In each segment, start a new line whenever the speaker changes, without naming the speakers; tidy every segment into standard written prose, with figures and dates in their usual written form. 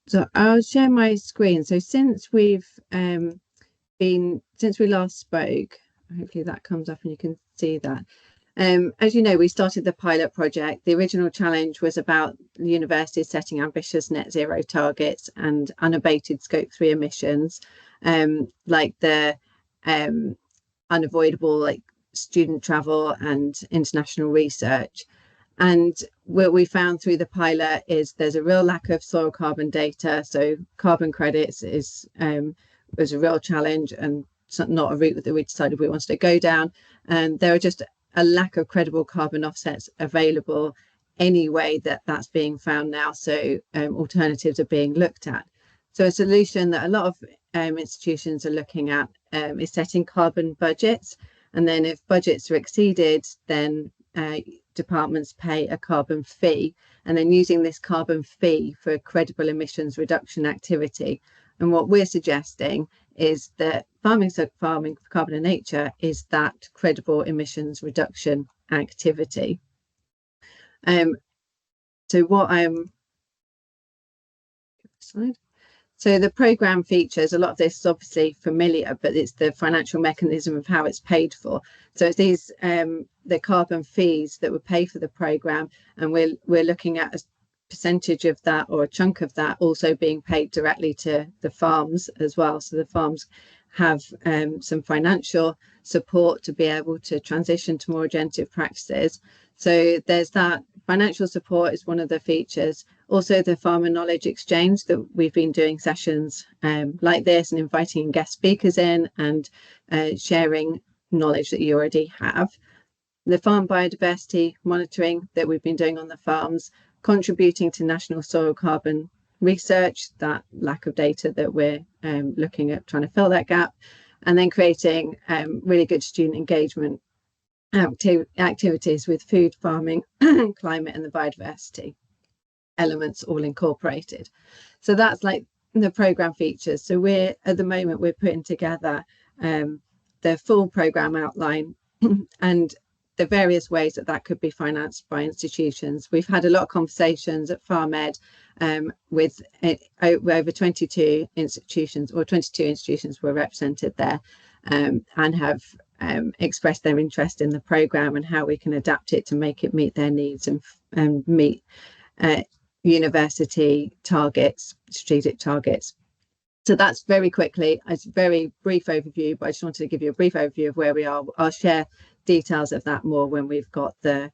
So I'll share my screen. So since we last spoke, hopefully that comes up and you can see that. As you know, we started the pilot project. The original challenge was about the universities setting ambitious net zero targets and unabated scope 3 emissions, like the unavoidable like student travel and international research. And what we found through the pilot is there's a real lack of soil carbon data. So carbon credits was a real challenge and not a route that we decided we wanted to go down. And there are just a lack of credible carbon offsets available anyway that's being found now. So alternatives are being looked at. So a solution that a lot of institutions are looking at is setting carbon budgets. And then if budgets are exceeded, then departments pay a carbon fee, and then using this carbon fee for credible emissions reduction activity. And what we're suggesting is that farming for carbon and nature is that credible emissions reduction activity. So the programme features, a lot of this is obviously familiar, but it's the financial mechanism of how it's paid for. So it's these the carbon fees that would pay for the programme, and we're looking at a percentage of that, or a chunk of that, also being paid directly to the farms as well. So the farms have some financial support to be able to transition to more regenerative practices. So there's that. Financial support is one of the features. Also the farmer knowledge exchange, that we've been doing sessions like this and inviting guest speakers in and sharing knowledge that you already have. The farm biodiversity monitoring that we've been doing on the farms, contributing to national soil carbon research, that lack of data that we're looking at trying to fill that gap, and then creating really good student engagement activities with food, farming, climate and the biodiversity elements all incorporated. So that's like the programme features. So we're at the moment we're putting together the full programme outline and the various ways that could be financed by institutions. We've had a lot of conversations at FarmEd with over 22 institutions, or 22 institutions were represented there, and have expressed their interest in the programme and how we can adapt it to make it meet their needs and meet university targets, strategic targets. So that's very quickly, it's a very brief overview, but I just wanted to give you a brief overview of where we are. I'll share details of that more when we've got the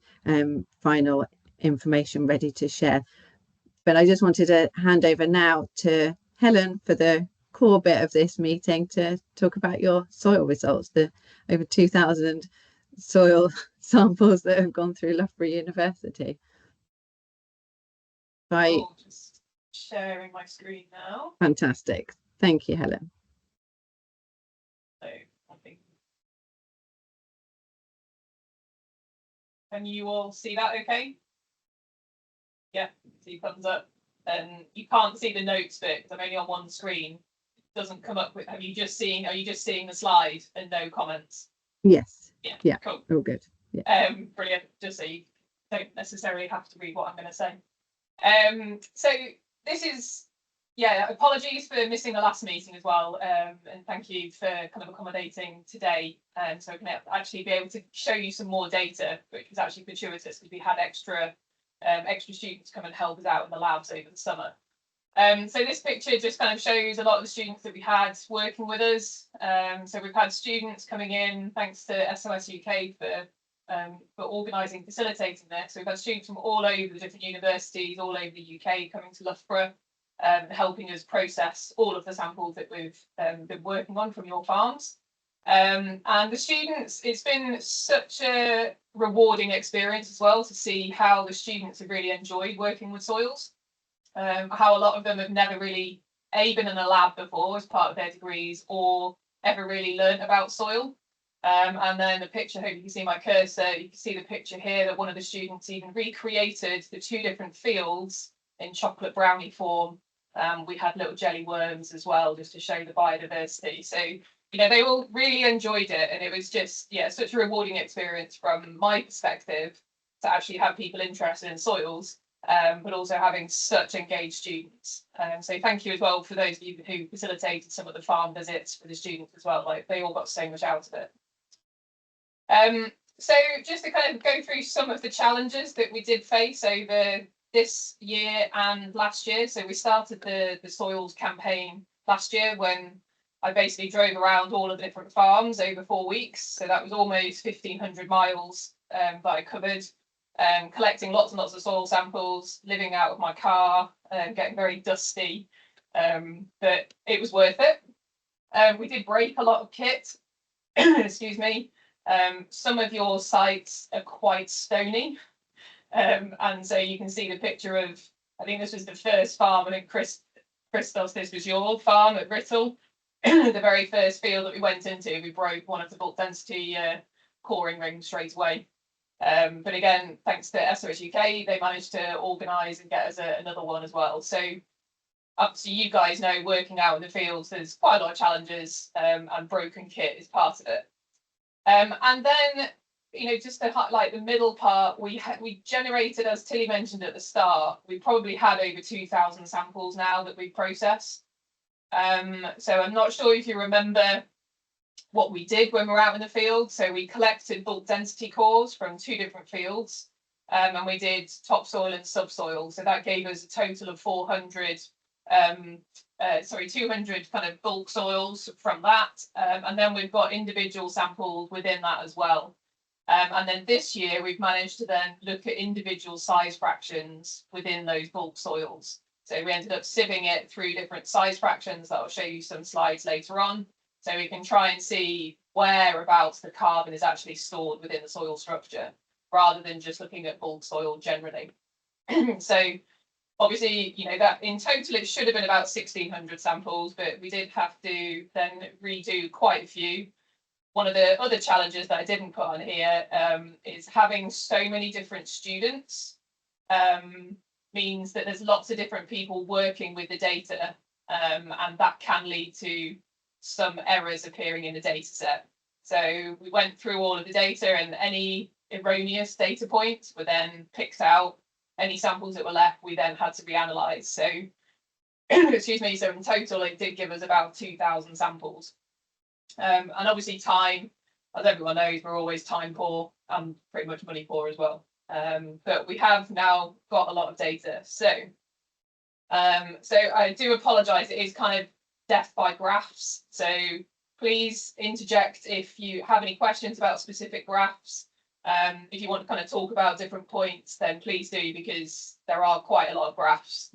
final information ready to share. But I just wanted to hand over now to Helen for the core bit of this meeting to talk about your soil results, the over 2,000 soil samples that have gone through Loughborough University.
Just sharing my screen now.
Fantastic. Thank you, Helen.
So I think, can you all see that okay? Yeah, see thumbs up. And you can't see the notes bit because I'm only on one screen. It doesn't come up with, are you just seeing the slide and no comments?
Yes.
Yeah, cool.
All good. Yeah.
Brilliant. Just so you don't necessarily have to read what I'm going to say. So this is, apologies for missing the last meeting as well, and thank you for kind of accommodating today, so I can actually be able to show you some more data, which was actually fortuitous because we had extra students come and help us out in the labs over the summer. So this picture just kind of shows a lot of the students that we had working with us. So we've had students coming in, thanks to SOS-UK for organising, facilitating this. So we've had students from all over the different universities, all over the UK coming to Loughborough, helping us process all of the samples that we've been working on from your farms. And the students, it's been such a rewarding experience as well to see how the students have really enjoyed working with soils, how a lot of them have never really been in a lab before as part of their degrees or ever really learnt about soil. And then the picture, I hope you can see my cursor, you can see the picture here that one of the students even recreated the two different fields in chocolate brownie form. We had little jelly worms as well, just to show the biodiversity. So, you know, they all really enjoyed it. And it was just, such a rewarding experience from my perspective to actually have people interested in soils but also having such engaged students. So thank you as well for those of you who facilitated some of the farm visits for the students as well. Like, they all got so much out of it. So just to kind of go through some of the challenges that we did face over this year and last year. So we started the soils campaign last year when I basically drove around all of the different farms over 4 weeks. So that was almost 1,500 miles that I covered, collecting lots and lots of soil samples, living out of my car, getting very dusty, but it was worth it. We did break a lot of kit, excuse me. Some of your sites are quite stony, and so you can see the picture of, I think this was the first farm, I think Christos, this was your farm at Brittle. The very first field that we went into, we broke one of the bulk density coring rings straight away. But again, thanks to SOS-UK, they managed to organise and get us another one as well. So obviously, you guys know, working out in the fields, there's quite a lot of challenges, and broken kit is part of it. And then, you know, just to highlight the middle part, we generated, as Tilly mentioned at the start, we probably had over 2,000 samples now that we processed. So I'm not sure if you remember what we did when we were out in the field. So we collected bulk density cores from 2 different fields, and we did topsoil and subsoil. So that gave us a total of 200 kind of bulk soils from that. And then we've got individual samples within that as well. And then this year we've managed to then look at individual size fractions within those bulk soils. So we ended up sieving it through different size fractions that I'll show you some slides later on. So we can try and see whereabouts the carbon is actually stored within the soil structure, rather than just looking at bulk soil generally. So obviously, you know, that in total it should have been about 1,600 samples, but we did have to then redo quite a few. One of the other challenges that I didn't put on here is having so many different students means that there's lots of different people working with the data, and that can lead to some errors appearing in the data set. So we went through all of the data, and any erroneous data points were then picked out. Any samples that were left, we then had to reanalyze. So, excuse me, so in total, it did give us about 2,000 samples. And obviously time, as everyone knows, we're always time poor and pretty much money poor as well. But we have now got a lot of data. So I do apologise, it is kind of death by graphs. So please interject if you have any questions about specific graphs. If you want to kind of talk about different points, then please do, because there are quite a lot of graphs.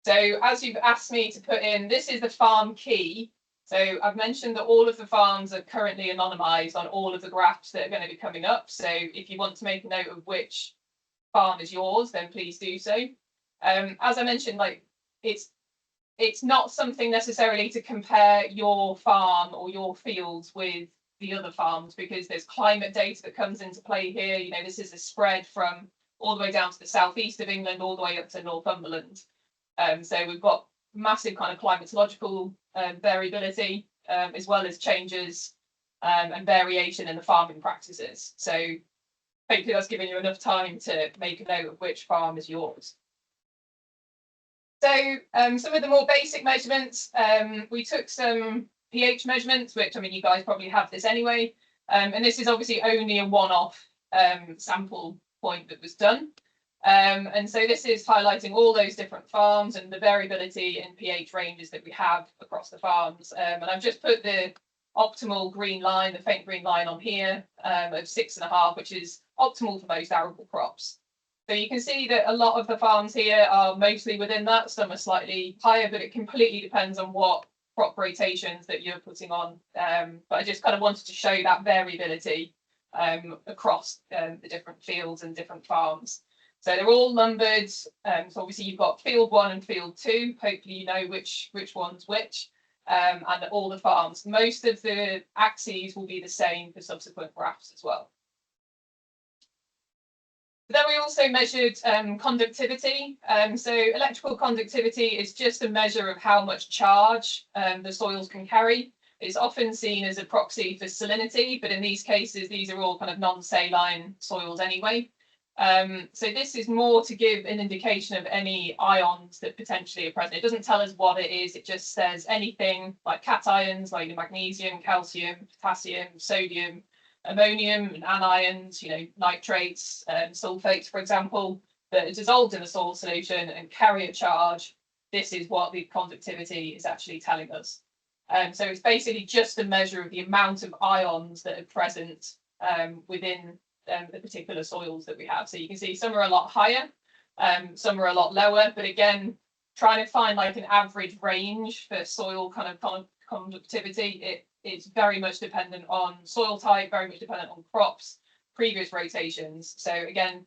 So as you've asked me to put in, this is the farm key. So I've mentioned that all of the farms are currently anonymised on all of the graphs that are going to be coming up. So if you want to make a note of which farm is yours, then please do so. As I mentioned, like, it's not something necessarily to compare your farm or your fields with the other farms, because there's climate data that comes into play here. You know, this is a spread from all the way down to the southeast of England, all the way up to Northumberland. So we've got massive kind of climatological variability, as well as changes and variation in the farming practices. So hopefully that's given you enough time to make a note of which farm is yours. So some of the more basic measurements, we took some pH measurements, which, I mean, you guys probably have this anyway. And this is obviously only a one-off sample point that was done. And so this is highlighting all those different farms and the variability in pH ranges that we have across the farms. And I've just put the optimal green line, the faint green line on here, of 6.5, which is optimal for most arable crops. So you can see that a lot of the farms here are mostly within that. Some are slightly higher, but it completely depends on what crop rotations that you're putting on. But I just kind of wanted to show that variability across the different fields and different farms. So they're all numbered. So obviously you've got field 1 and field 2. Hopefully you know which one's which. And all the farms. Most of the axes will be the same for subsequent graphs as well. Then we also measured conductivity. So electrical conductivity is just a measure of how much charge the soils can carry. It's often seen as a proxy for salinity, but in these cases, these are all kind of non-saline soils anyway. So this is more to give an indication of any ions that potentially are present. It doesn't tell us what it is, it just says anything like cations, like magnesium, calcium, potassium, sodium, ammonium, and anions, nitrates, sulfates, for example, that are dissolved in the soil solution and carry a charge. This is what the conductivity is actually telling us. So it's basically just a measure of the amount of ions that are present within the particular soils that we have. So you can see some are a lot higher, some are a lot lower, but again, trying to find like an average range for soil kind of conductivity, it's very much dependent on soil type, very much dependent on crops, previous rotations. So again,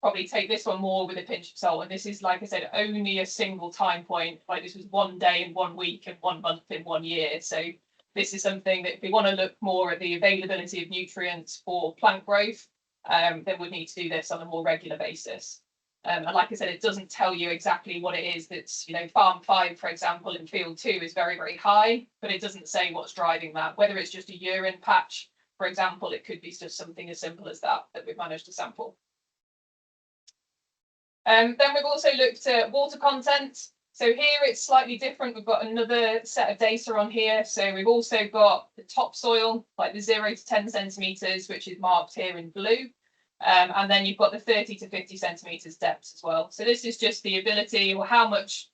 probably take this one more with a pinch of salt. And this is, like I said, only a single time point. Like this was 1 day in 1 week and 1 month in 1 year. So this is something that if we want to look more at the availability of nutrients for plant growth, then we'd need to do this on a more regular basis. And like I said, it doesn't tell you exactly what it is that's, farm 5, for example, in field 2 is very, very high, but it doesn't say what's driving that. Whether it's just a urine patch, for example, it could be just something as simple as that we've managed to sample. Then we've also looked at water content. So here it's slightly different. We've got another set of data on here. So we've also got the topsoil, like the 0 to 10 centimetres, which is marked here in blue. And then you've got the 30 to 50 centimetres depth as well. So this is just the ability or how much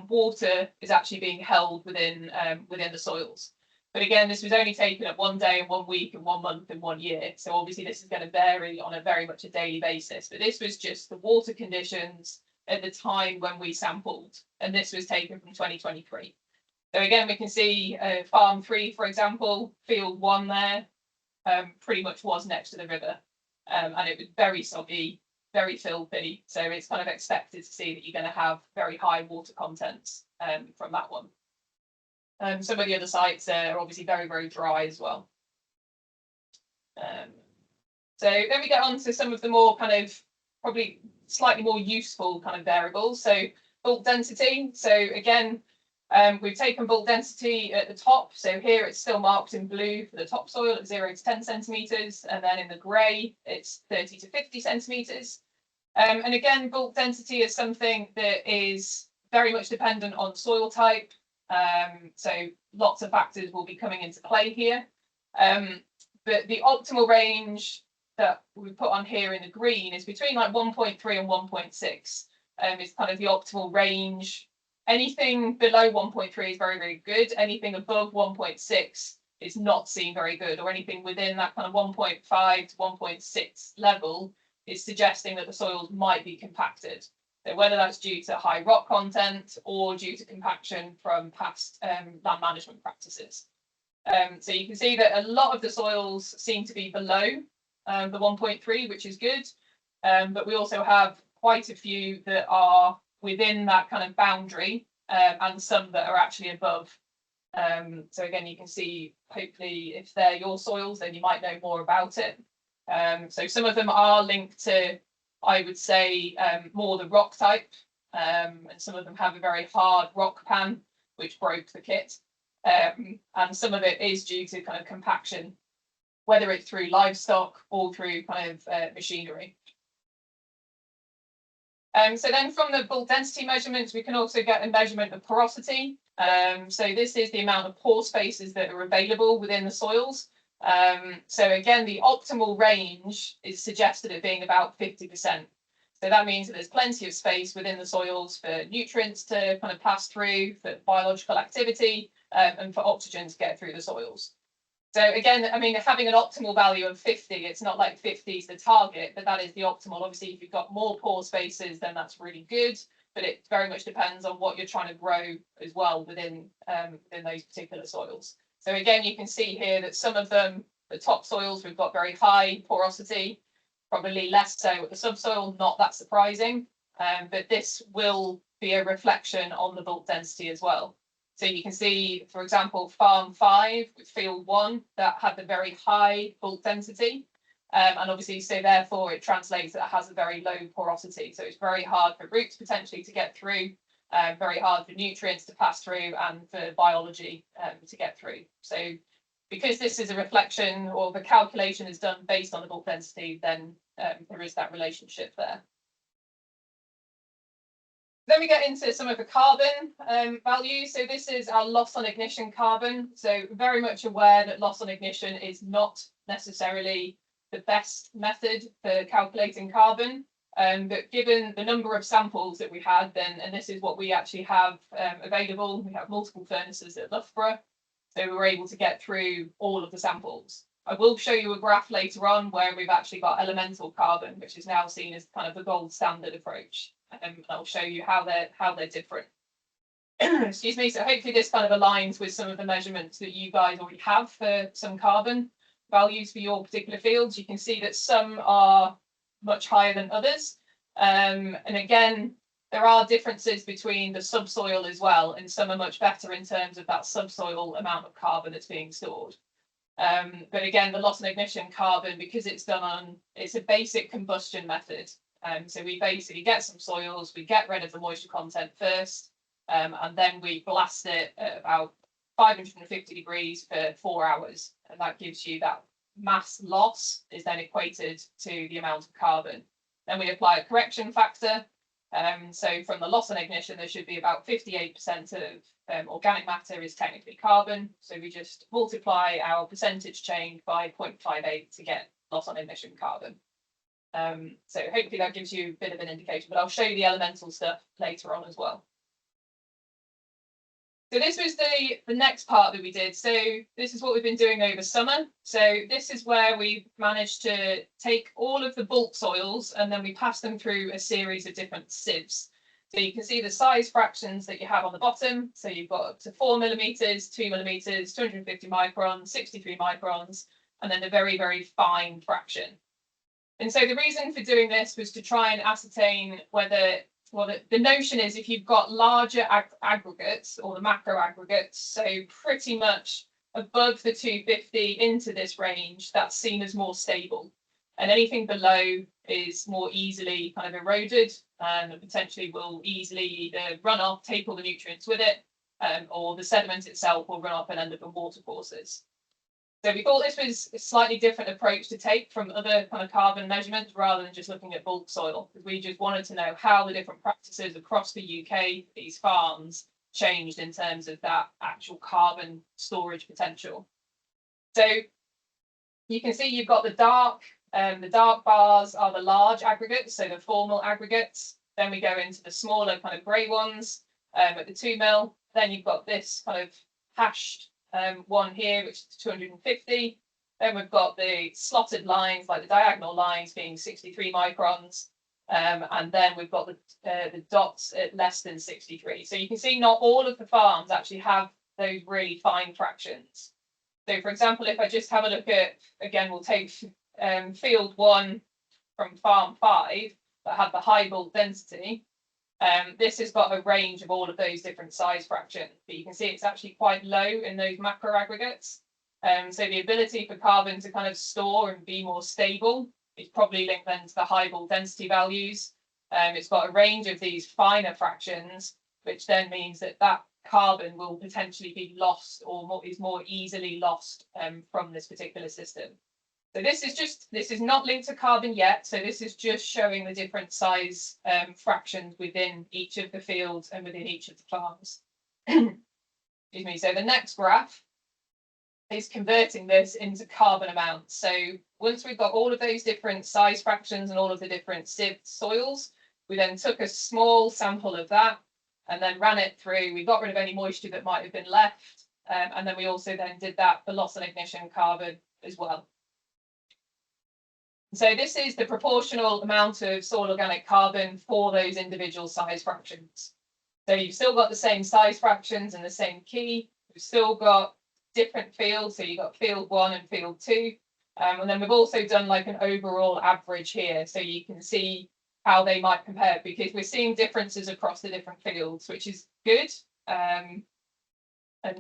water is actually being held within the soils. But again, this was only taken at 1 day and 1 week and 1 month and 1 year. So obviously this is going to vary on a very much a daily basis. But this was just the water conditions at the time when we sampled. And this was taken from 2023. So again, we can see farm 3, for example, field 1 there pretty much was next to the river. And it was very soggy, very filthy. So it's kind of expected to see that you're going to have very high water contents from that one. Some of the other sites are obviously very, very dry as well. So then we get on to some of the more kind of probably slightly more useful kind of variables. So bulk density. So again, we've taken bulk density at the top. So here it's still marked in blue for the topsoil at 0 to 10 centimetres. And then in the grey, it's 30 to 50 centimetres. And again, bulk density is something that is very much dependent on soil type. So lots of factors will be coming into play here. But the optimal range that we put on here in the green is between like 1.3 and 1.6 is kind of the optimal range. Anything below 1.3 is very, very good. Anything above 1.6 is not seen very good, or anything within that kind of 1.5 to 1.6 level is suggesting that the soils might be compacted. So whether that's due to high rock content or due to compaction from past land management practices. So you can see that a lot of the soils seem to be below the 1.3, which is good. But we also have quite a few that are within that kind of boundary and some that are actually above. So again, you can see, hopefully, if they're your soils, then you might know more about it. So some of them are linked to, I would say, more the rock type, and some of them have a very hard rock pan, which broke the kit. And some of it is due to kind of compaction, whether it's through livestock or through kind of machinery. So then from the bulk density measurements, we can also get a measurement of porosity. So this is the amount of pore spaces that are available within the soils. So again, the optimal range is suggested at being about 50%. So that means that there's plenty of space within the soils for nutrients to kind of pass through, for biological activity, and for oxygen to get through the soils. So again, I mean, having an optimal value of 50, it's not like 50 is the target, but that is the optimal. Obviously, if you've got more pore spaces, then that's really good, but it very much depends on what you're trying to grow as well within those particular soils. So again, you can see here that some of them, the topsoils, we've got very high porosity, probably less so with the subsoil, not that surprising, but this will be a reflection on the bulk density as well. So you can see, for example, farm 5 with field 1 that had the very high bulk density. And obviously, so therefore it translates that it has a very low porosity. So it's very hard for roots potentially to get through, very hard for nutrients to pass through and for biology to get through. So because this is a reflection or the calculation is done based on the bulk density, then there is that relationship there. Then we get into some of the carbon values. So this is our loss on ignition carbon. So very much aware that loss on ignition is not necessarily the best method for calculating carbon. But given the number of samples that we had, then, and this is what we actually have available, we have multiple furnaces at Loughborough. So we were able to get through all of the samples. I will show you a graph later on where we've actually got elemental carbon, which is now seen as kind of the gold standard approach. And I'll show you how they're different. Excuse me. So hopefully this kind of aligns with some of the measurements that you guys already have for some carbon values for your particular fields. You can see that some are much higher than others. And again, there are differences between the subsoil as well, and some are much better in terms of that subsoil amount of carbon that's being stored. But again, the loss and ignition carbon, because it's done on, it's a basic combustion method. So we basically get some soils, we get rid of the moisture content first, and then we blast it at about 550 degrees for 4 hours. And that gives you that mass loss is then equated to the amount of carbon. Then we apply a correction factor. So from the loss and ignition, there should be about 58% of organic matter is technically carbon. So we just multiply our percentage change by 0.58 to get loss on ignition carbon. So hopefully that gives you a bit of an indication, but I'll show you the elemental stuff later on as well. So this was the next part that we did. So this is what we've been doing over summer. So this is where we managed to take all of the bulk soils and then we pass them through a series of different sieves. So you can see the size fractions that you have on the bottom. So you've got up to 4 millimeters, 2 millimeters, 250 microns, 63 microns, and then a very, very fine fraction. And so the reason for doing this was to try and ascertain whether, well, the notion is if you've got larger aggregates or the macro aggregates, so pretty much above the 250 into this range, that's seen as more stable. And anything below is more easily kind of eroded and potentially will easily either run off, take all the nutrients with it, or the sediment itself will run off and end up in watercourses. So we thought this was a slightly different approach to take from other kind of carbon measurements rather than just looking at bulk soil, because we just wanted to know how the different practices across the UK, these farms, changed in terms of that actual carbon storage potential. So you can see you've got the dark bars are the large aggregates, so the formal aggregates. Then we go into the smaller kind of grey ones at the 2 mil. Then you've got this kind of hashed one here, which is 250. Then we've got the slotted lines, like the diagonal lines, being 63 microns. And then we've got the dots at less than 63. So you can see not all of the farms actually have those really fine fractions. So for example, if I just have a look at, again, we'll take field 1 from farm 5 that had the high bulk density. This has got a range of all of those different size fractions, but you can see it's actually quite low in those macro aggregates. So the ability for carbon to kind of store and be more stable is probably linked then to the high bulk density values. It's got a range of these finer fractions, which then means that that carbon will potentially be lost or is more easily lost from this particular system. So this is not linked to carbon yet. So this is just showing the different size fractions within each of the fields and within each of the farms. Excuse me. So the next graph is converting this into carbon amounts. So once we've got all of those different size fractions and all of the different sieved soils, we then took a small sample of that and then ran it through. We got rid of any moisture that might have been left. And then we also then did that for loss and ignition carbon as well. So this is the proportional amount of soil organic carbon for those individual size fractions. So you've still got the same size fractions and the same key. We've still got different fields. So you've got field 1 and field 2. And then we've also done like an overall average here. So you can see how they might compare, because we're seeing differences across the different fields, which is good.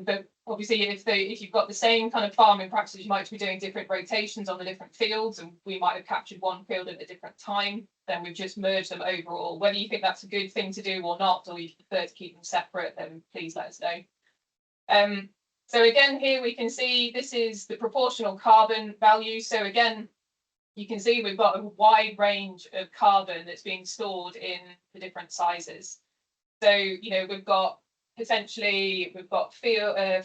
But obviously, if you've got the same kind of farming practices, you might be doing different rotations on the different fields, and we might have captured one field at a different time. Then we've just merged them overall. Whether you think that's a good thing to do or not, or you prefer to keep them separate, then please let us know. So again, here we can see this is the proportional carbon value. So again, you can see we've got a wide range of carbon that's being stored in the different sizes. So, you know, we've got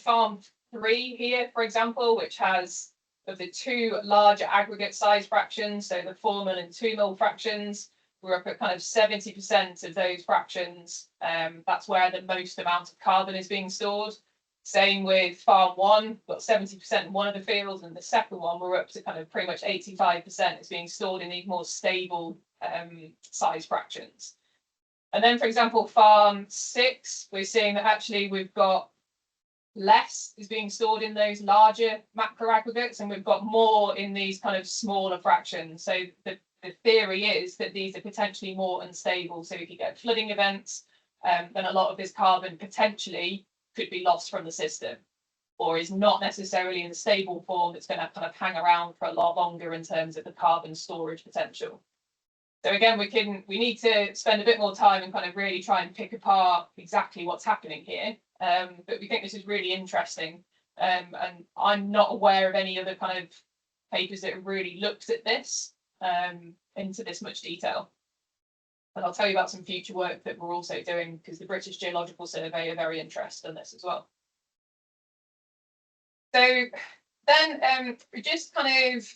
farm 3 here, for example, which has of the 2 larger aggregate size fractions, so the 4 mil and 2 mil fractions. We're up at kind of 70% of those fractions. That's where the most amount of carbon is being stored. Same with farm 1, got 70% in one of the fields, and the second one we're up to kind of pretty much 85% is being stored in these more stable size fractions. And then, for example, farm 6, we're seeing that actually we've got less is being stored in those larger macro aggregates, and we've got more in these kind of smaller fractions. So the theory is that these are potentially more unstable. So if you get flooding events, then a lot of this carbon potentially could be lost from the system, or is not necessarily in a stable form that's going to kind of hang around for a lot longer in terms of the carbon storage potential. So again, we need to spend a bit more time and kind of really try and pick apart exactly what's happening here. But we think this is really interesting. And I'm not aware of any other kind of papers that have really looked at this into this much detail. And I'll tell you about some future work that we're also doing, because the British Geological Survey are very interested in this as well. So then we just kind of,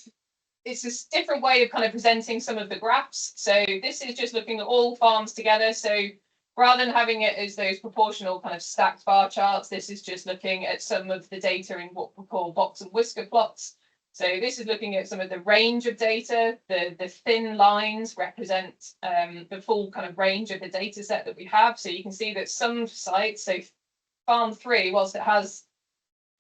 it's a different way of kind of presenting some of the graphs. So this is just looking at all farms together. So rather than having it as those proportional kind of stacked bar charts, this is just looking at some of the data in what we call box and whisker plots. So this is looking at some of the range of data. The thin lines represent the full kind of range of the data set that we have. So you can see that some sites, so farm 3, whilst it has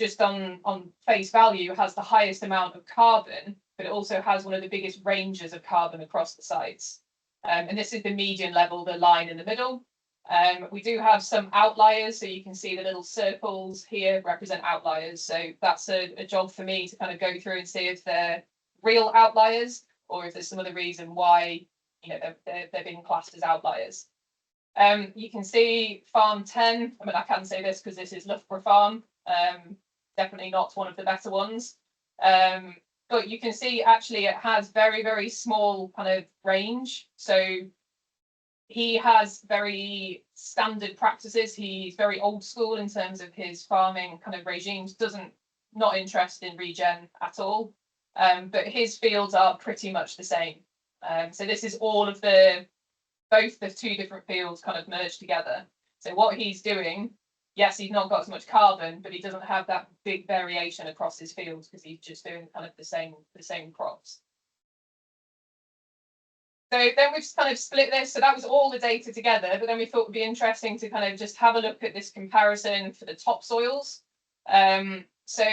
just on face value, has the highest amount of carbon, but it also has one of the biggest ranges of carbon across the sites. And this is the median level, the line in the middle. We do have some outliers, so you can see the little circles here represent outliers. So that's a job for me to kind of go through and see if they're real outliers, or if there's some other reason why, you know, they're being classed as outliers. You can see farm 10. I mean, I can say this because this is Loughborough Farm. Definitely not one of the better ones. But you can see actually it has very, very small kind of range. So he has very standard practices. He's very old school in terms of his farming kind of regimes, not interested in regen at all. But his fields are pretty much the same. So this is all of both the 2 different fields kind of merged together. So what he's doing, yes, he's not got as much carbon, but he doesn't have that big variation across his fields because he's just doing kind of the same crops. So then we've kind of split this. So that was all the data together, but then we thought it would be interesting to kind of just have a look at this comparison for the topsoils. So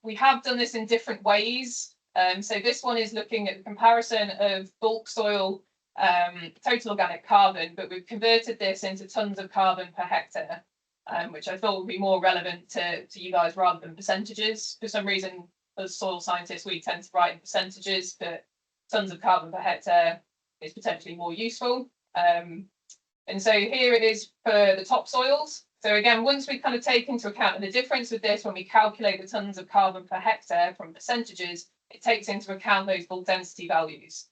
we have done this in different ways. So this one is looking at the comparison of bulk soil total organic carbon, but we've converted this into tons of carbon per hectare, which I thought would be more relevant to you guys rather than percentages. For some reason, as soil scientists, we tend to write in percentages, but tons of carbon per hectare is potentially more useful. And so here it is for the topsoils. So again, once we kind of take into account, and the difference with this when we calculate the tons of carbon per hectare from percentages, it takes into account those bulk density values.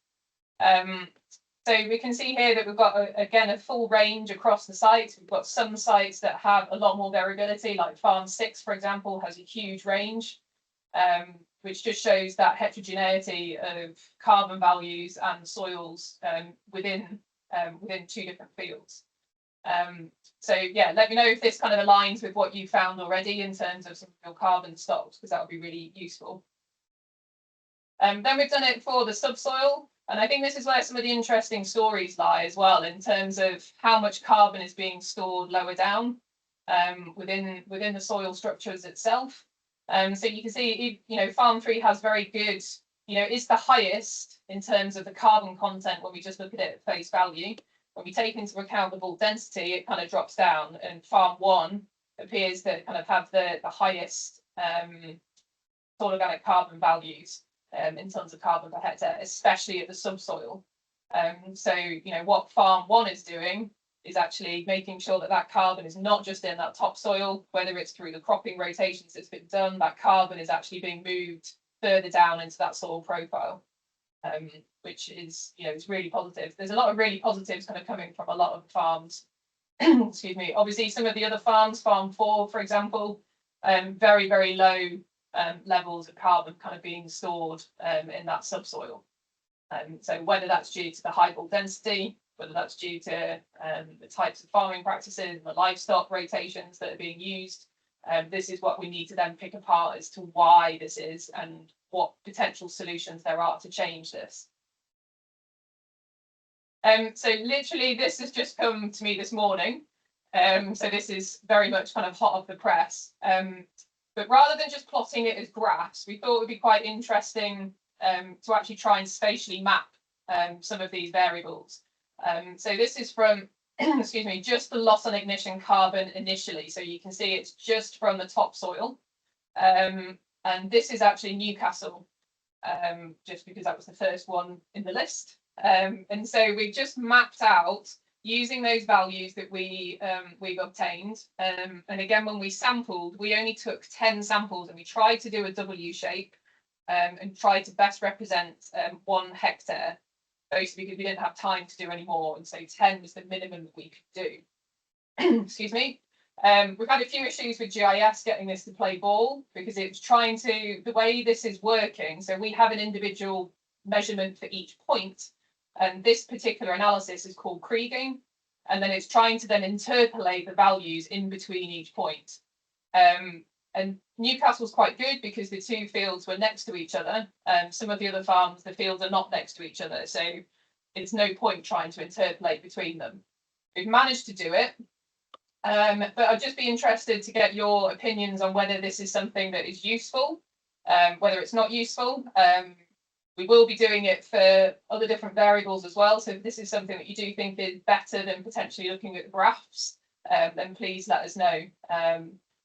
So we can see here that we've got, again, a full range across the sites. We've got some sites that have a lot more variability, like farm 6, for example, has a huge range, which just shows that heterogeneity of carbon values and soils within 2 different fields. So yeah, let me know if this kind of aligns with what you found already in terms of some of your carbon stocks, because that would be really useful. Then we've done it for the subsoil. And I think this is where some of the interesting stories lie as well, in terms of how much carbon is being stored lower down within the soil structures itself. So you can see, you know, farm 3 has very good, you know, is the highest in terms of the carbon content when we just look at it at face value. When we take into account the bulk density, it kind of drops down, and farm 1 appears to kind of have the highest soil organic carbon values in terms of carbon per hectare, especially at the subsoil. So, you know, what farm 1 is doing is actually making sure that that carbon is not just in that topsoil, whether it's through the cropping rotations that's been done, that carbon is actually being moved further down into that soil profile. which is, it's really positive. There's a lot of really positives kind of coming from a lot of farms. Excuse me. Obviously, some of the other farms, Farm 4, for example, very, very low levels of carbon kind of being stored in that subsoil. So whether that's due to the high bulk density, whether that's due to the types of farming practices, the livestock rotations that are being used, this is what we need to then pick apart as to why this is and what potential solutions there are to change this. So literally this has just come to me this morning. So this is very much kind of hot off the press. But rather than just plotting it as graphs, we thought it would be quite interesting to actually try and spatially map some of these variables. So this is from, excuse me, just the loss on ignition carbon initially. So you can see it's just from the topsoil. And this is actually Newcastle, just because that was the first one in the list. And so we've just mapped out using those values that we've obtained. And again, when we sampled, we only took 10 samples and we tried to do a W shape and tried to best represent 1 hectare, basically because we didn't have time to do any more. And so 10 was the minimum that we could do. Excuse me. We've had a few issues with GIS getting this to play ball because it's trying to, the way this is working, so we have an individual measurement for each point. And this particular analysis is called kriging, and then it's trying to then interpolate the values in between each point. And Newcastle's quite good because the 2 fields were next to each other. Some of the other farms, the fields are not next to each other, so it's no point trying to interpolate between them. We've managed to do it, but I'd just be interested to get your opinions on whether this is something that is useful, whether it's not useful. We will be doing it for other different variables as well. So if this is something that you do think is better than potentially looking at graphs, then please let us know.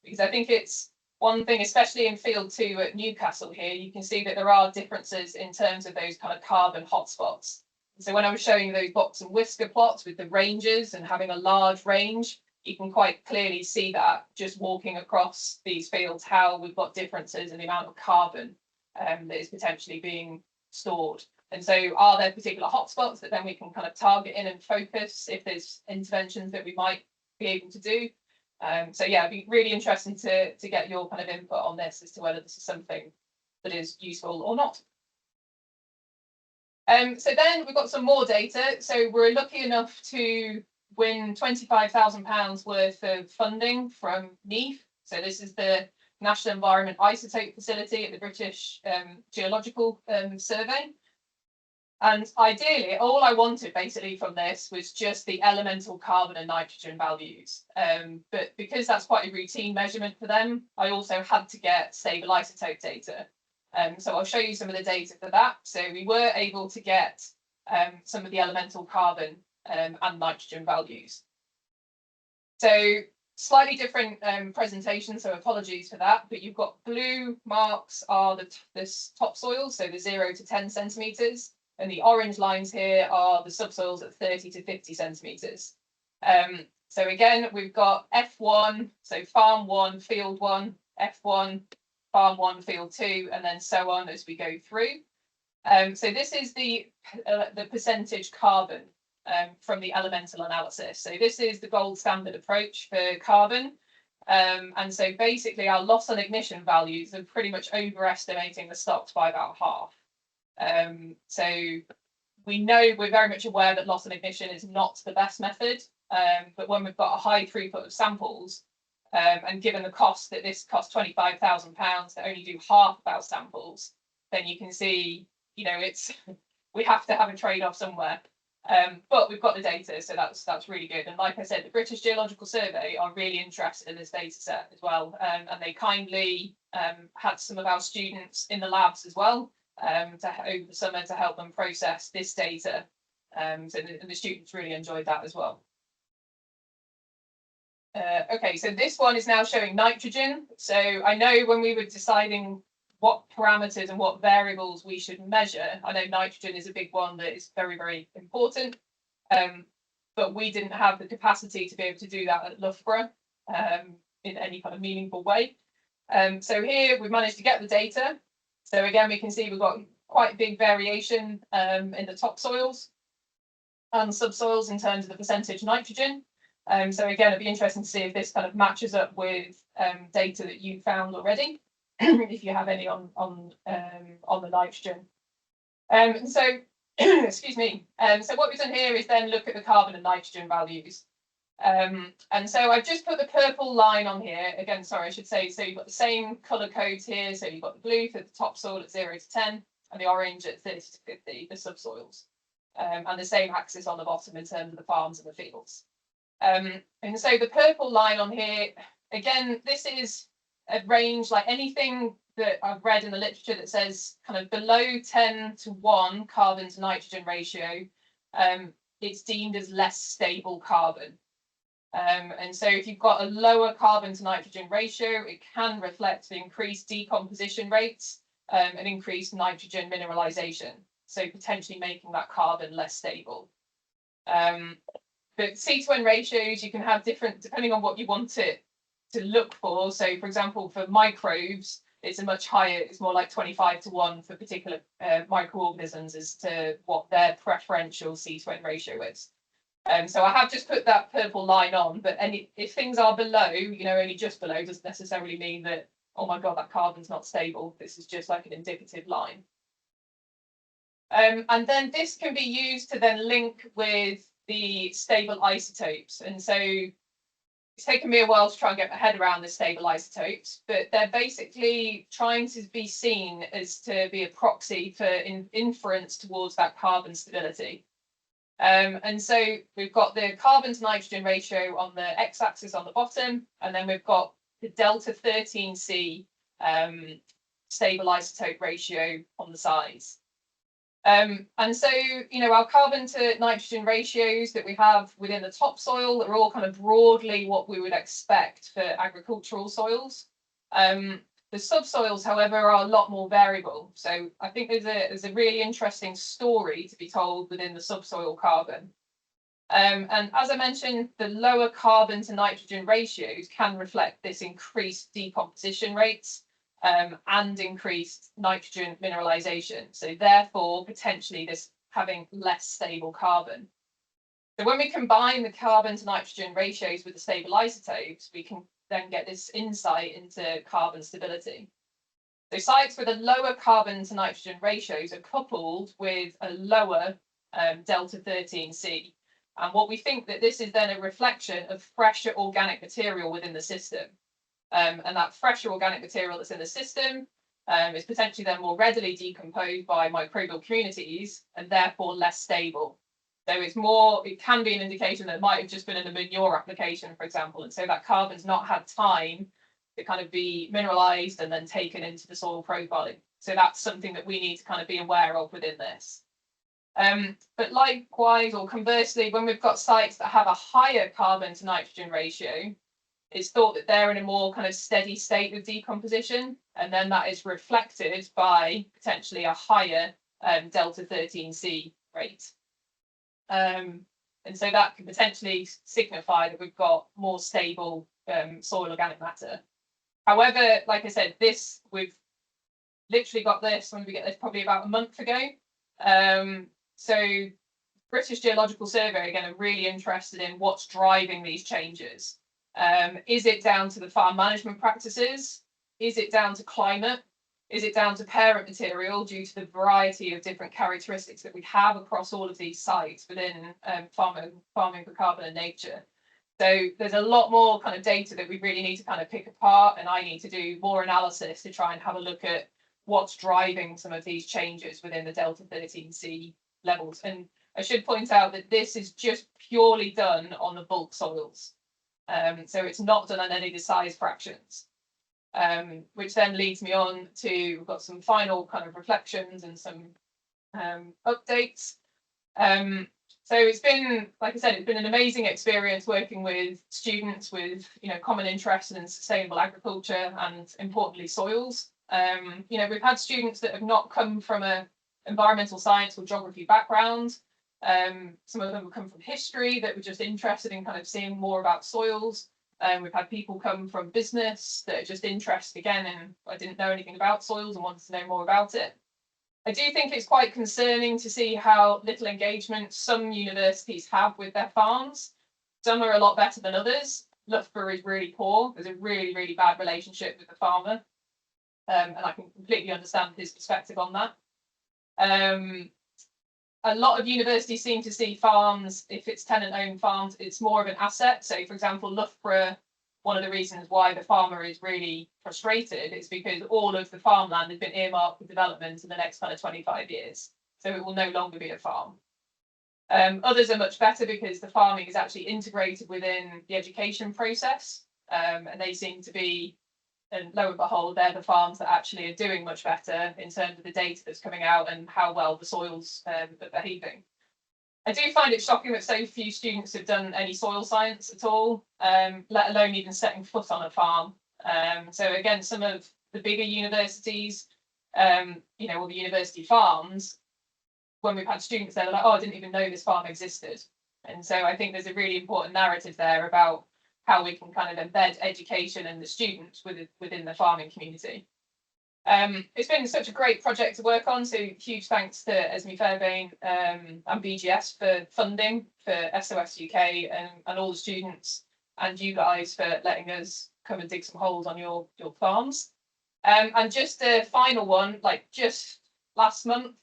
Because I think it's one thing, especially in field 2 at Newcastle here, you can see that there are differences in terms of those kind of carbon hotspots. So when I was showing you those box and whisker plots with the ranges and having a large range, you can quite clearly see that just walking across these fields, how we've got differences in the amount of carbon that is potentially being stored. And so are there particular hotspots that then we can kind of target in and focus if there's interventions that we might be able to do? So yeah, it'd be really interesting to get your kind of input on this as to whether this is something that is useful or not. So then we've got some more data. So we're lucky enough to win £25,000 worth of funding from NEAF. So this is the National Environment Isotope Facility at the British Geological Survey. And ideally, all I wanted basically from this was just the elemental carbon and nitrogen values. But because that's quite a routine measurement for them, I also had to get stable isotope data. So I'll show you some of the data for that. So we were able to get some of the elemental carbon and nitrogen values. So slightly different presentation, so apologies for that, but you've got blue marks are the topsoil, so the 0 to 10 centimetres, and the orange lines here are the subsoils at 30 to 50 centimetres. So again, we've got F1, so farm 1, field 1, F1, farm 1, field 2, and then so on as we go through. So this is the percentage carbon from the elemental analysis. So this is the gold standard approach for carbon. And so basically our loss on ignition values are pretty much overestimating the stocks by about half. So we know, we're very much aware that loss on ignition is not the best method, but when we've got a high throughput of samples, and given the cost that this costs £25,000 to only do half of our samples, then you can see, it's we have to have a trade-off somewhere. But we've got the data, so that's really good. And like I said, the British Geological Survey are really interested in this data set as well. And they kindly had some of our students in the labs as well over the summer to help them process this data. So the students really enjoyed that as well. Okay, so this one is now showing nitrogen. So I know when we were deciding what parameters and what variables we should measure, I know nitrogen is a big one that is very, very important, but we didn't have the capacity to be able to do that at Loughborough in any kind of meaningful way. So here we've managed to get the data. So again, we can see we've got quite big variation in the topsoils and subsoils in terms of the percentage nitrogen. So again, it'd be interesting to see if this kind of matches up with data that you found already, if you have any on the nitrogen. So excuse me. So what we've done here is then look at the carbon and nitrogen values. And so I've just put the purple line on here. Again, sorry, I should say, so you've got the same colour codes here. So you've got the blue for the topsoil at 0 to 10 and the orange at 30 to 50, the subsoils. And the same axis on the bottom in terms of the farms and the fields. And so the purple line on here, again, this is a range like anything that I've read in the literature that says kind of below 10 to 1 carbon to nitrogen ratio, it's deemed as less stable carbon. And so if you've got a lower carbon to nitrogen ratio, it can reflect the increased decomposition rates and increased nitrogen mineralization, so potentially making that carbon less stable. But C to N ratios, you can have different, depending on what you want it to look for. So for example, for microbes, it's a much higher, it's more like 25 to 1 for particular microorganisms as to what their preferential C to N ratio is. So I have just put that purple line on, but if things are below, you know, only just below, doesn't necessarily mean that, oh my God, that carbon's not stable. This is just like an indicative line. And then this can be used to then link with the stable isotopes. And so it's taken me a while to try and get my head around the stable isotopes, but they're basically trying to be seen as to be a proxy for inference towards that carbon stability. And so we've got the carbon to nitrogen ratio on the x-axis on the bottom, and then we've got the delta 13C stable isotope ratio on the sides. And so, you know, our carbon to nitrogen ratios that we have within the topsoil are all kind of broadly what we would expect for agricultural soils. The subsoils, however, are a lot more variable. So I think there's a really interesting story to be told within the subsoil carbon. And as I mentioned, the lower carbon to nitrogen ratios can reflect this increased decomposition rates and increased nitrogen mineralization. So therefore, potentially this having less stable carbon. So when we combine the carbon to nitrogen ratios with the stable isotopes, we can then get this insight into carbon stability. So sites with a lower carbon to nitrogen ratios are coupled with a lower delta 13C. And what we think that this is then a reflection of fresher organic material within the system. And that fresher organic material that's in the system is potentially then more readily decomposed by microbial communities and therefore less stable. So it's more, it can be an indication that it might have just been in a manure application, for example, and so that carbon's not had time to kind of be mineralized and then taken into the soil profiling. So that's something that we need to kind of be aware of within this. But likewise, or conversely, when we've got sites that have a higher carbon to nitrogen ratio, it's thought that they're in a more kind of steady state of decomposition, and then that is reflected by potentially a higher delta 13C rate. And so that can potentially signify that we've got more stable soil organic matter. However, like I said, we've literally got this, when we get this probably about a month ago. So British Geological Survey, again, are really interested in what's driving these changes. Is it down to the farm management practices? Is it down to climate? Is it down to parent material due to the variety of different characteristics that we have across all of these sites within farming for carbon and nature? So there's a lot more kind of data that we really need to kind of pick apart, and I need to do more analysis to try and have a look at what's driving some of these changes within the delta 13C levels. And I should point out that this is just purely done on the bulk soils. So it's not done on any of the size fractions. Which then leads me on to, we've got some final kind of reflections and some updates. So it's been, like I said, it's been an amazing experience working with students with, you know, common interest in sustainable agriculture and importantly soils. You know, we've had students that have not come from an environmental science or geography background. Some of them have come from history that were just interested in kind of seeing more about soils. We've had people come from business that are just interested again in, I didn't know anything about soils and wanted to know more about it. I do think it's quite concerning to see how little engagement some universities have with their farms. Some are a lot better than others. Loughborough is really poor. There's a really, really bad relationship with the farmer. And I can completely understand his perspective on that. A lot of universities seem to see farms, if it's tenant-owned farms, it's more of an asset. So, for example, Loughborough, one of the reasons why the farmer is really frustrated is because all of the farmland has been earmarked for development in the next kind of 25 years. So it will no longer be a farm. Others are much better because the farming is actually integrated within the education process. And they seem to be, and lo and behold, they're the farms that actually are doing much better in terms of the data that's coming out and how well the soils are behaving. I do find it shocking that so few students have done any soil science at all, let alone even setting foot on a farm. So again, some of the bigger universities, you know, or the university farms, when we've had students there, they're like, oh, I didn't even know this farm existed. And so I think there's a really important narrative there about how we can kind of embed education and the students within the farming community. It's been such a great project to work on, so huge thanks to Esme Fairbairn and BGS for funding for SOS-UK and all the students and you guys for letting us come and dig some holes on your farms. And just a final one, like just last month,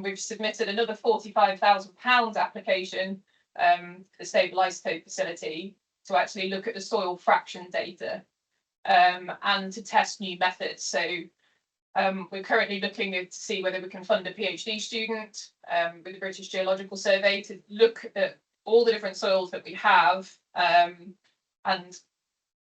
we've submitted another £45,000 application for the stable isotope facility to actually look at the soil fraction data and to test new methods. So we're currently looking to see whether we can fund a PhD student with the British Geological Survey to look at all the different soils that we have and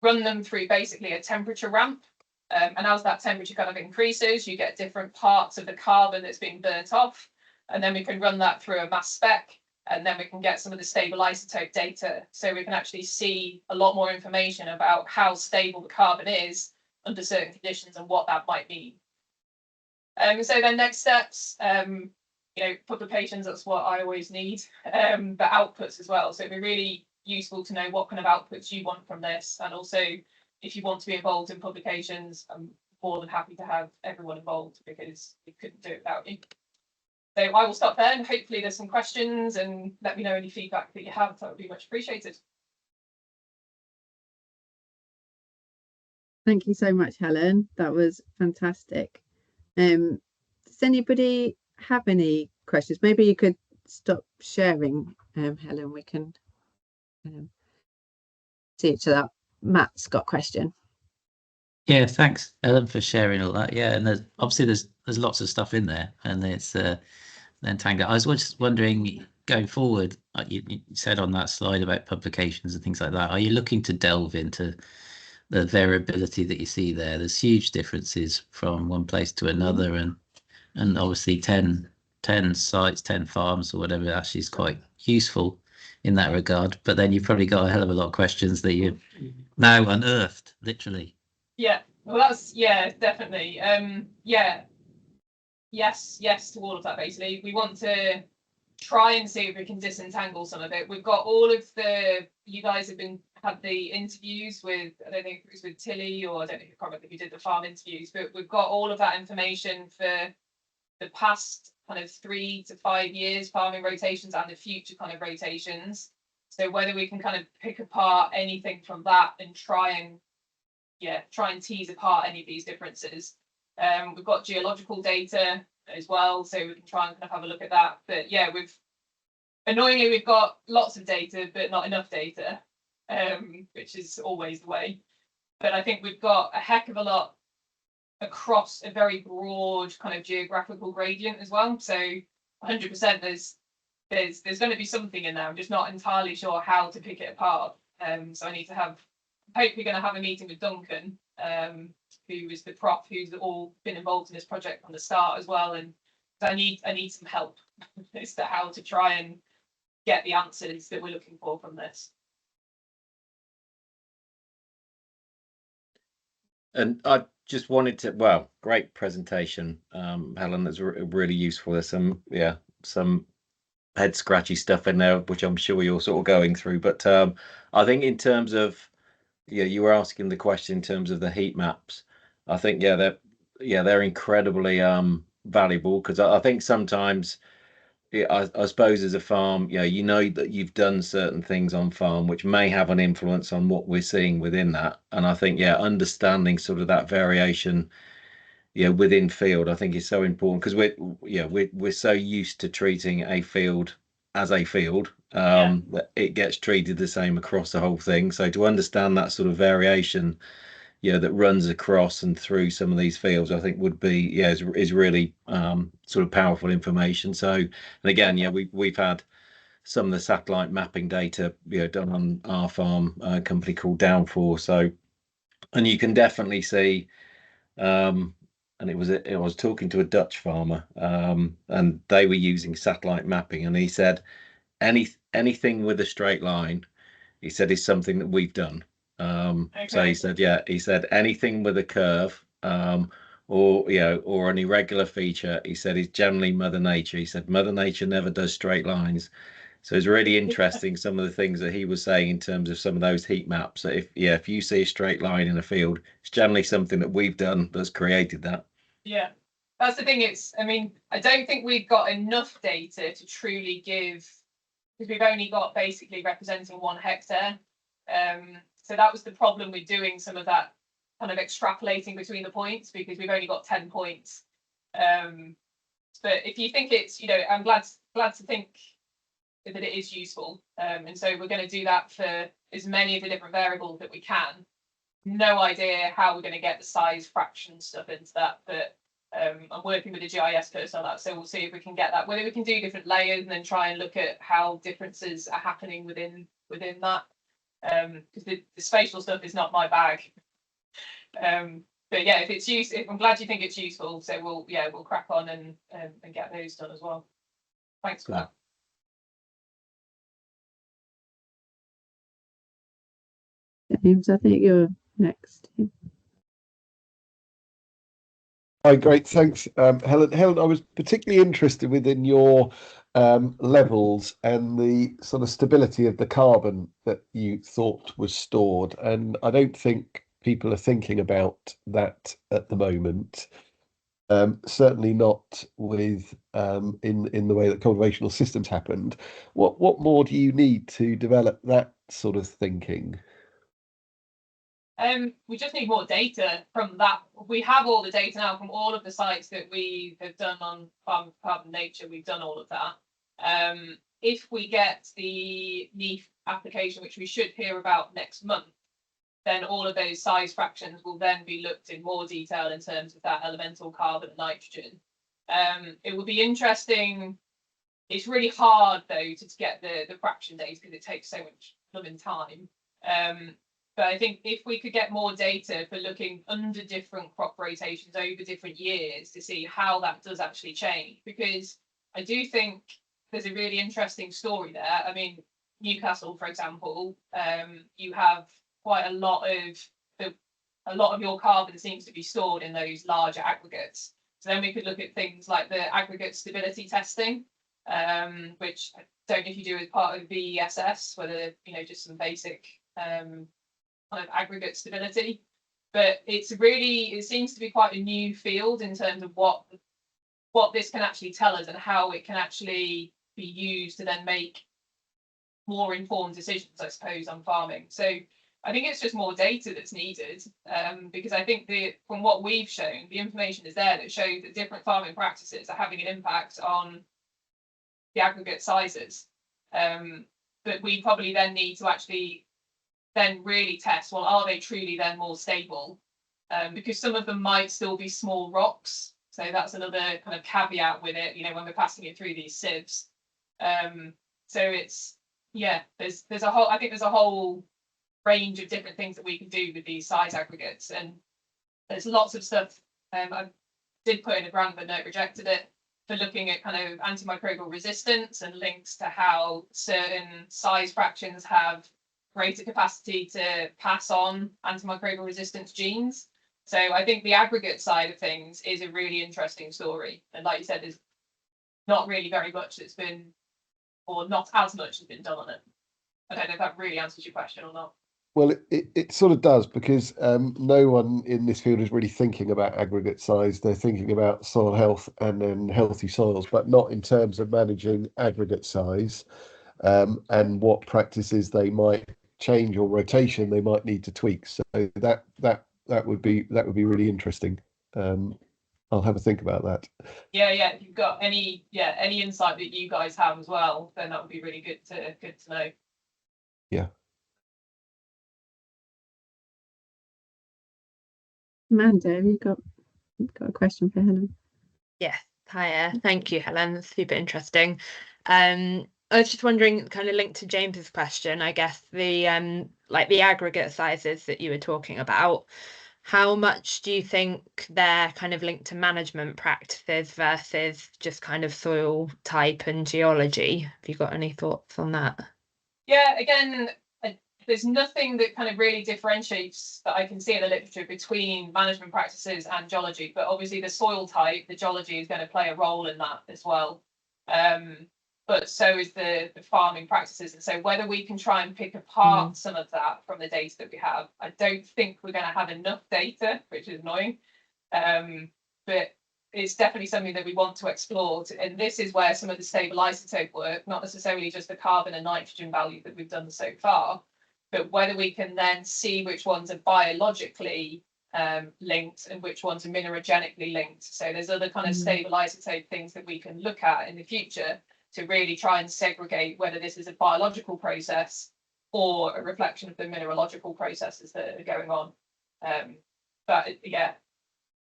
run them through basically a temperature ramp. And as that temperature kind of increases, you get different parts of the carbon that's being burnt off. And then we can run that through a mass spec, and then we can get some of the stable isotope data. So we can actually see a lot more information about how stable the carbon is under certain conditions and what that might mean. So then next steps, you know, publications, that's what I always need, but outputs as well. So it'd be really useful to know what kind of outputs you want from this. And also, if you want to be involved in publications, I'm more than happy to have everyone involved because we couldn't do it without you. So I will stop there and hopefully there's some questions and let me know any feedback that you have. That would be much appreciated.
Thank you so much, Helen. That was fantastic. Does anybody have any questions? Maybe you could stop sharing, Helen. We can see each other. Matt's got a question.
Yeah, thanks, Helen, for sharing all that. Yeah, and there's lots of stuff in there, and it's entangled. I was just wondering, going forward, you said on that slide about publications and things like that. Are you looking to delve into the variability that you see there? There's huge differences from one place to another, and obviously 10 sites, 10 farms or whatever actually is quite useful in that regard. But then you've probably got a hell of a lot of questions that you've now unearthed, literally.
Yeah, well, that's, yeah, definitely. Yeah, yes to all of that. Basically, we want to try and see if we can disentangle some of it. We've got all of the, you guys have had the interviews with, I don't think it was with Tilly, or I don't think, I can't remember who did the farm interviews, but we've got all of that information for the past kind of 3 to 5 years farming rotations and the future kind of rotations. So whether we can kind of pick apart anything from that and try and tease apart any of these differences. We've got geological data as well, so we can try and kind of have a look at that. But yeah, annoyingly we've got lots of data, but not enough data, which is always the way. But I think we've got a heck of a lot across a very broad kind of geographical gradient as well. So 100% there's going to be something in there. I'm just not entirely sure how to pick it apart. So I need to hopefully going to have a meeting with Duncan, who is the prof who's all been involved in this project from the start as well. And so I need some help as to how to try and get the answers that we're looking for from this.
And I just wanted to, well, great presentation, Helen. That's really useful. There's some head scratchy stuff in there, which I'm sure you're sort of going through. But I think in terms of, you were asking the question in terms of the heat maps. I think they're incredibly valuable, because I think sometimes, I suppose as a farm, you know that you've done certain things on farm which may have an influence on what we're seeing within that. And I think, understanding sort of that variation, within field, I think is so important, because we're so used to treating a field as a field, that it gets treated the same across the whole thing. So to understand that sort of variation, that runs across and through some of these fields, I think would be, is really sort of powerful information. So, and again, we've had some of the satellite mapping data, done on our farm, a company called Downforce. So, and you can definitely see, and I was talking to a Dutch farmer, and they were using satellite mapping, and he said anything with a straight line, he said, is something that we've done. So he said anything with a curve, or an irregular feature, he said, is generally Mother Nature. He said Mother Nature never does straight lines. So it's really interesting, some of the things that he was saying in terms of some of those heat maps. That if you see a straight line in a field, it's generally something that we've done that's created that.
Yeah, that's the thing. I mean, I don't think we've got enough data to truly give, because we've only got basically representing 1 hectare. So that was the problem with doing some of that kind of extrapolating between the points, because we've only got 10 points. But if you think it's, I'm glad to think that it is useful. And so we're going to do that for as many of the different variables that we can. No idea how we're going to get the size fraction stuff into that, but I'm working with the GIS person on that, so we'll see if we can get that, whether we can do different layers and then try and look at how differences are happening within that, because the spatial stuff is not my bag. But yeah, if it's useful, I'm glad you think it's useful, so we'll crack on and get those done as well. Thanks for that.
James, I think you're next.
Hi, great, thanks, Helen. Helen, I was particularly interested within your levels and the sort of stability of the carbon that you thought was stored, and I don't think people are thinking about that at the moment. Certainly not with in the way that cultivational systems happened. What more do you need to develop that sort of thinking?
We just need more data from that. We have all the data now from all of the sites that we have done on Farm Carbon Nature. We've done all of that. If we get the NEAF application, which we should hear about next month, then all of those size fractions will then be looked in more detail in terms of that elemental carbon and nitrogen. It will be interesting. It's really hard though to get the fraction data, because it takes so much blooming time. But I think if we could get more data for looking under different crop rotations over different years to see how that does actually change, because I do think there's a really interesting story there. I mean, Newcastle, for example, you have quite a lot of your carbon seems to be stored in those larger aggregates. So then we could look at things like the aggregate stability testing, which I don't know if you do as part of VESS, whether just some basic kind of aggregate stability, but it seems to be quite a new field in terms of what this can actually tell us and how it can actually be used to then make more informed decisions, I suppose, on farming. So I think it's just more data that's needed, because I think from what we've shown, the information is there that shows that different farming practices are having an impact on the aggregate sizes. But we probably then need to actually then really test, well, are they truly then more stable? Because some of them might still be small rocks. So that's another kind of caveat with it, when we're passing it through these sieves. So it's, there's a whole range of different things that we can do with these size aggregates. And there's lots of stuff. I did put in a grant, but no, rejected it, for looking at kind of antimicrobial resistance and links to how certain size fractions have greater capacity to pass on antimicrobial resistance genes. So I think the aggregate side of things is a really interesting story. And like you said, there's not really very much that's been, or not as much has been done on it. I don't know if that really answers your question or not.
Well, it sort of does, because no one in this field is really thinking about aggregate size. They're thinking about soil health and then healthy soils, but not in terms of managing aggregate size, and what practices they might change or rotation they might need to tweak. So that would be really interesting. I'll have a think about that.
Yeah, if you've got any insight that you guys have as well, then that would be really good to know.
Yeah.
Amanda, have you got a question for Helen?
Yes, hiya. Thank you, Helen. Super interesting. I was just wondering, kind of linked to James's question, I guess the like the aggregate sizes that you were talking about, how much do you think they're kind of linked to management practices versus just kind of soil type and geology? Have you got any thoughts on that?
Yeah, again, there's nothing that kind of really differentiates that I can see in the literature between management practices and geology, but obviously the soil type, the geology is going to play a role in that as well. But so is the farming practices. And so whether we can try and pick apart some of that from the data that we have, I don't think we're going to have enough data, which is annoying. But it's definitely something that we want to explore. And this is where some of the stable isotope work, not necessarily just the carbon and nitrogen value that we've done so far, but whether we can then see which ones are biologically linked and which ones are mineralogenically linked. So there's other kind of stable isotope things that we can look at in the future to really try and segregate whether this is a biological process or a reflection of the mineralogical processes that are going on. But yeah,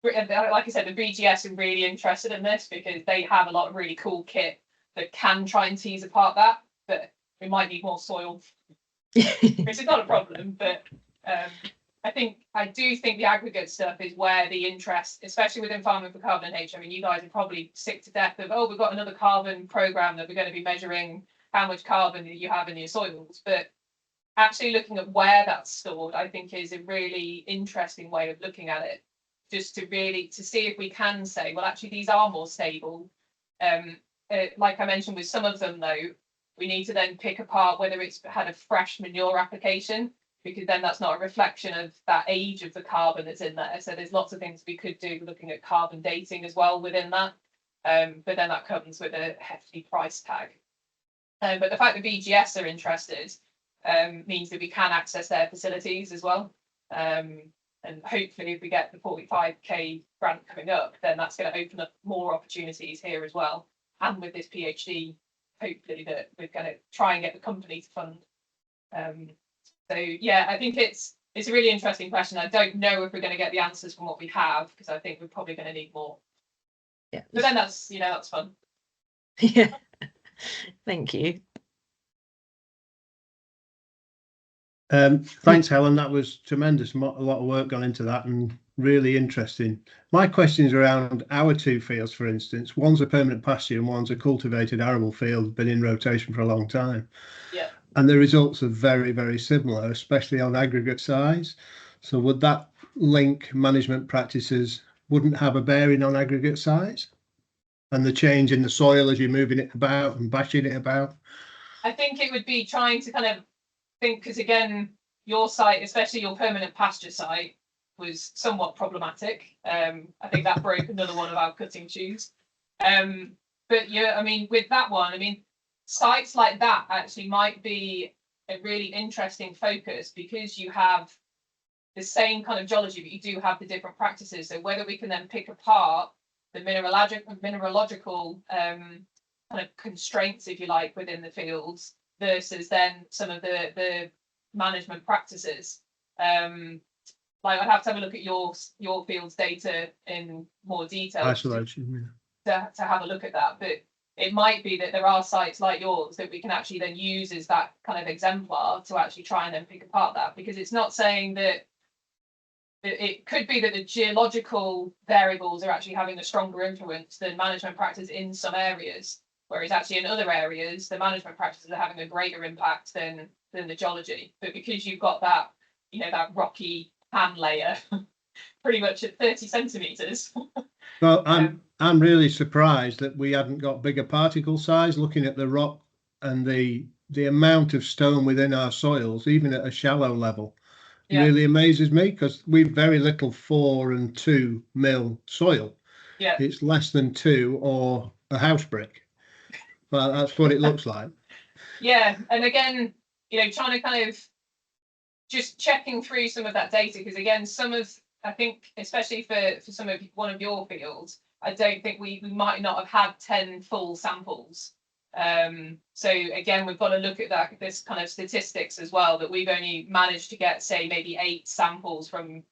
like I said, the BGS are really interested in this because they have a lot of really cool kit that can try and tease apart that, but we might need more soil. Which is not a problem, but I do think the aggregate stuff is where the interest, especially within farming for carbon and H. I mean, you guys are probably sick to death of, oh, we've got another carbon program that we're going to be measuring how much carbon you have in your soils. But actually looking at where that's stored, I think is a really interesting way of looking at it. Just to see if we can say, well, actually, these are more stable. Like I mentioned with some of them, though, we need to then pick apart whether it's had a fresh manure application, because then that's not a reflection of that age of the carbon that's in there. So there's lots of things we could do looking at carbon dating as well within that. But then that comes with a hefty price tag. But the fact that BGS are interested means that we can access their facilities as well. And hopefully if we get the 45k grant coming up, then that's going to open up more opportunities here as well. And with this PhD, hopefully that we're going to try and get the company to fund. So yeah, I think it's a really interesting question. I don't know if we're going to get the answers from what we have, because I think we're probably going to need more.
Yeah.
But then that's fun.
Yeah. Thank you.
Thanks, Helen. That was tremendous. A lot of work gone into that and really interesting. My question is around our two fields, for instance. One's a permanent pasture and one's a cultivated arable field, been in rotation for a long time.
Yeah.
And the results are very, very similar, especially on aggregate size. So would that link management practices wouldn't have a bearing on aggregate size? And the change in the soil as you're moving it about and bashing it about?
I think it would be trying to kind of think, because again, your site, especially your permanent pasture site, was somewhat problematic. I think that broke another one of our cutting tubes. But yeah, I mean, with that one, I mean, sites like that actually might be a really interesting focus, because you have the same kind of geology, but you do have the different practices. So whether we can then pick apart the mineralogical kind of constraints, if you like, within the fields versus then some of the management practices. Like I'd have to have a look at your field's data in more detail.
Isolation,
yeah. To have a look at that, but it might be that there are sites like yours that we can actually then use as that kind of exemplar to actually try and then pick apart that, because it's not saying that it could be that the geological variables are actually having a stronger influence than management practice in some areas, whereas actually in other areas the management practices are having a greater impact than the geology. But because you've got that, that rocky pan layer pretty much at 30 centimeters.
Well, I'm really surprised that we hadn't got bigger particle size looking at the rock and the the amount of stone within our soils, even at a shallow level,
Yeah.
really amazes me, because we've very little 4 and 2 mil soil.
Yeah.
It's less than 2 or a house brick. Well, that's what it looks like.
Yeah, and again, you know, trying to kind of just checking through some of that data, because again, some of, I think, especially for some of one of your fields, I don't think we might not have had 10 full samples. So again, we've got to look at that, this kind of statistics as well, that we've only managed to get, say, maybe 8 samples from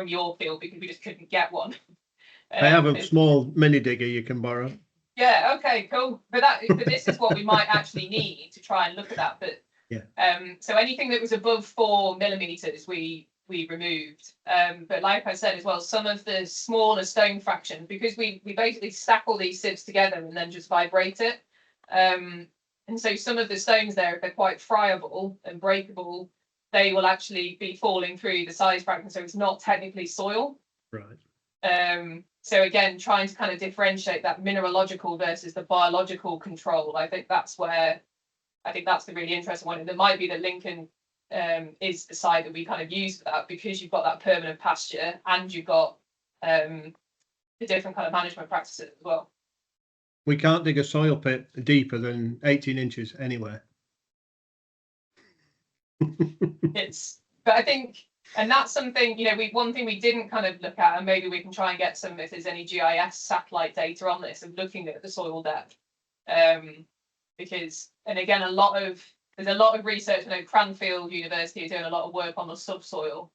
your field because we just couldn't get one.
I have a small mini digger you can borrow.
Yeah, okay, cool. But this is what we might actually need to try and look at that. But
yeah.
So anything that was above 4 millimeters, we removed. But like I said as well, some of the smaller stone fractions, because we basically stack all these sieves together and then just vibrate it. And so some of the stones there, if they're quite friable and breakable, they will actually be falling through the size fraction. So it's not technically soil.
Right.
So again, trying to kind of differentiate that mineralogical versus the biological control. I think that's the really interesting one. And it might be that Lincoln is the site that we kind of use for that, because you've got that permanent pasture and you've got the different kind of management practices as well.
We can't dig a soil pit deeper than 18 inches anywhere.
But I think, and that's something, you know, one thing we didn't kind of look at, and maybe we can try and get some, if there's any GIS satellite data on this, of looking at the soil depth. Because, and again, there's a lot of research. I know Cranfield University is doing a lot of work on the subsoil.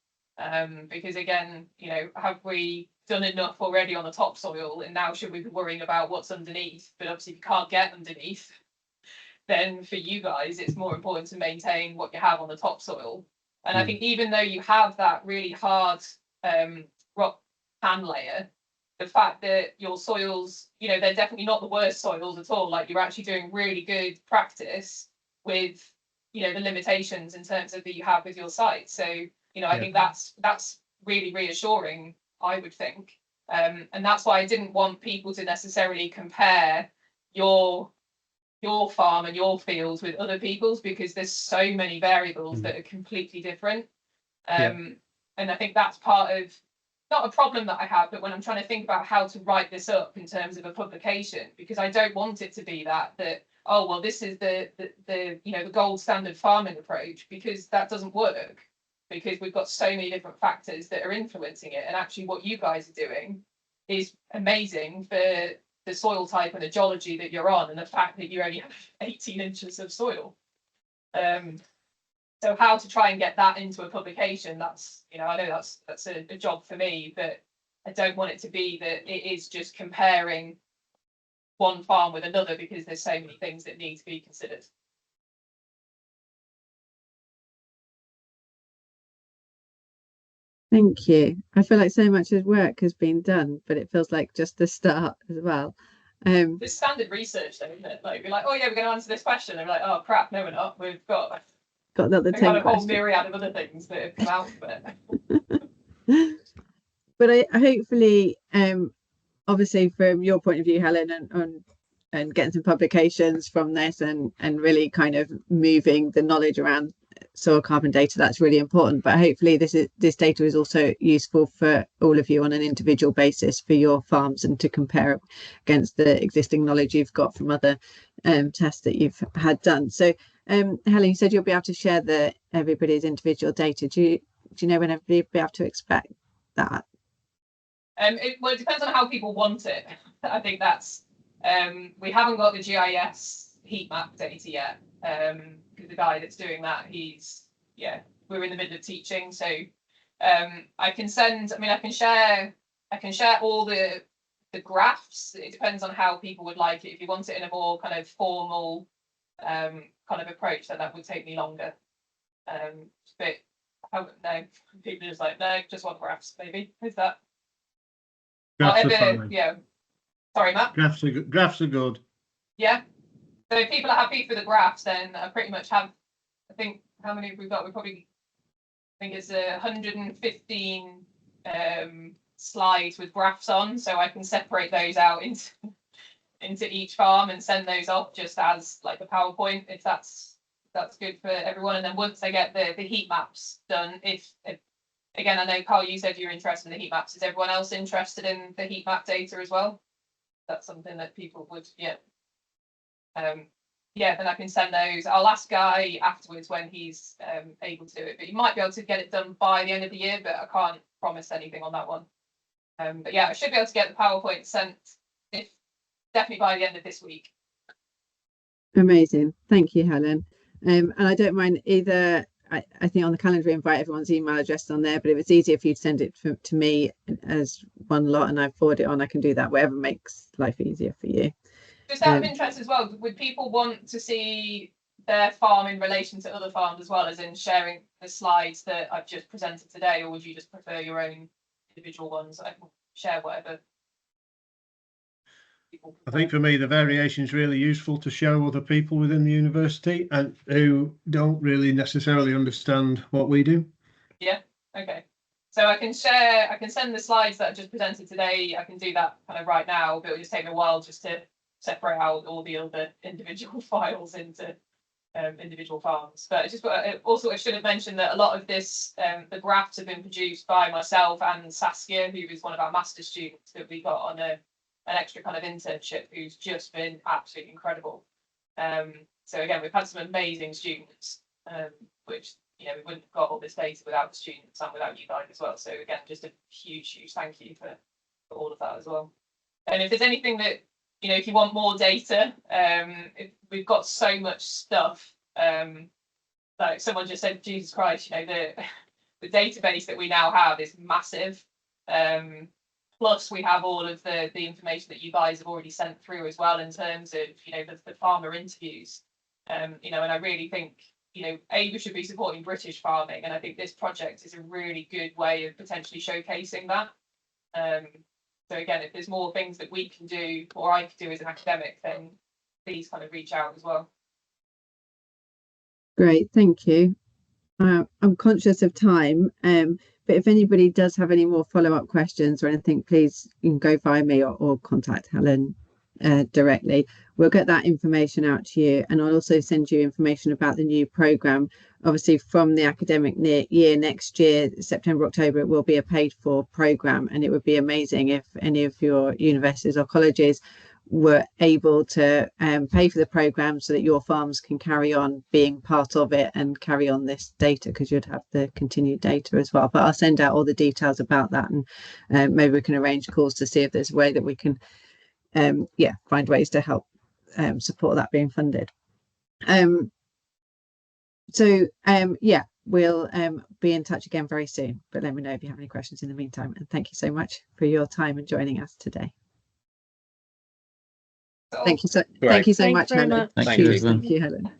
Because again, you know, have we done enough already on the topsoil, and now should we be worrying about what's underneath? But obviously, if you can't get underneath, then for you guys, it's more important to maintain what you have on the topsoil. And I think even though you have that really hard rock pan layer, the fact that your soils, you know, they're definitely not the worst soils at all. Like, you're actually doing really good practice with, you know, the limitations in terms of that you have with your site. So, you know, I think that's really reassuring, I would think. And that's why I didn't want people to necessarily compare your farm and your fields with other people's, because there's so many variables that are completely different. And I think that's part of, not a problem that I have, but when I'm trying to think about how to write this up in terms of a publication, because I don't want it to be that oh, well, this is the you know, the gold standard farming approach, because that doesn't work, because we've got so many different factors that are influencing it. And actually what you guys are doing is amazing for the soil type and the geology that you're on, and the fact that you only have 18 inches of soil. So how to try and get that into a publication, that's, you know, I know that's a job for me, but I don't want it to be that it is just comparing one farm with another, because there's so many things that need to be considered.
Thank you. I feel like so much work has been done, but it feels like just the start as well.
It's standard research though, isn't it? Like, we're like, oh yeah, we're going to answer this question. And we're like, oh crap, no, we're not. We've got
the
kind of whole myriad of other things that have come out of
it. But I hopefully, obviously from your point of view, Helen, and getting some publications from this, and really kind of moving the knowledge around soil carbon data, that's really important. But hopefully this data is also useful for all of you on an individual basis for your farms, and to compare it against the existing knowledge you've got from other tests that you've had done. So Helen, you said you'll be able to share everybody's individual data. Do you know when everybody will be able to expect that?
Well, it depends on how people want it. I think that's we haven't got the GIS heat map data yet, because the guy that's doing that, we're in the middle of teaching. So I can share all the graphs. It depends on how people would like it. If you want it in a more kind of formal kind of approach, then that would take me longer. But I don't know, people are just like, no, just want graphs, maybe. Is that
Graphs
whatever?
are fine.
Yeah. Sorry, Matt.
Graphs are good.
Yeah. So if people are happy for the graphs, then I pretty much have, I think, how many have we got? I think it's 115 slides with graphs on, so I can separate those out into each farm and send those off just as like a PowerPoint, if that's that's good for everyone. And then once they get the heat maps done, if again, I know Carl, you said you're interested in the heat maps. Is everyone else interested in the heat map data as well? That's something that people would, yeah, then I can send those. I'll ask Guy afterwards when he's able to do it, but you might be able to get it done by the end of the year, but I can't promise anything on that one. But yeah, I should be able to get the PowerPoint sent definitely by the end of this week.
Amazing. Thank you, Helen. And I don't mind either. I think on the calendar invite, everyone's email address on there, but if it's easier for you to send it to me as one lot and I forward it on, I can do that, whatever makes life easier for you.
Just out of interest as well, would people want to see their farm in relation to other farms as well, as in sharing the slides that I've just presented today, or would you just prefer your own individual ones? I can share whatever.
I think for me, the variation is really useful to show other people within the university and who don't really necessarily understand what we do.
Yeah, okay. So I can send the slides that I just presented today. I can do that kind of right now, but it'll just take me a while just to separate out all the other individual files into individual farms. But also I should have mentioned that a lot of this, the graphs have been produced by myself and Saskia, who is one of our master's students that we got on an extra kind of internship, who's just been absolutely incredible. So again, we've had some amazing students, which, you know, we wouldn't have got all this data without the students and without you guys as well. So again, just a huge thank you for all of that as well. And if there's anything that, you know, if you want more data, we've got so much stuff. Like someone just said, Jesus Christ, you know, the database that we now have is massive. Plus we have all of the information that you guys have already sent through as well, in terms of, you know, the farmer interviews. You know, and I really think, you know, we should be supporting British farming, and I think this project is a really good way of potentially showcasing that. So again, if there's more things that we can do, or I could do as an academic, then please kind of reach out as well.
Great, thank you. I'm conscious of time, but if anybody does have any more follow-up questions or anything, please, you can go via me or contact Helen directly. We'll get that information out to you, and I'll also send you information about the new programme. Obviously, from the academic year next year, September, October, it will be a paid-for programme, and it would be amazing if any of your universities or colleges were able to pay for the programme so that your farms can carry on being part of it and carry on this data, because you'd have the continued data as well. But I'll send out all the details about that, and maybe we can arrange calls to see if there's a way that we can find ways to help support that being funded. We'll be in touch again very soon, but let me know if you have any questions in the meantime, and thank you so much for your time and joining us today. Thank you so much, Helen.
Thank you, everyone.
Thank you, Helen.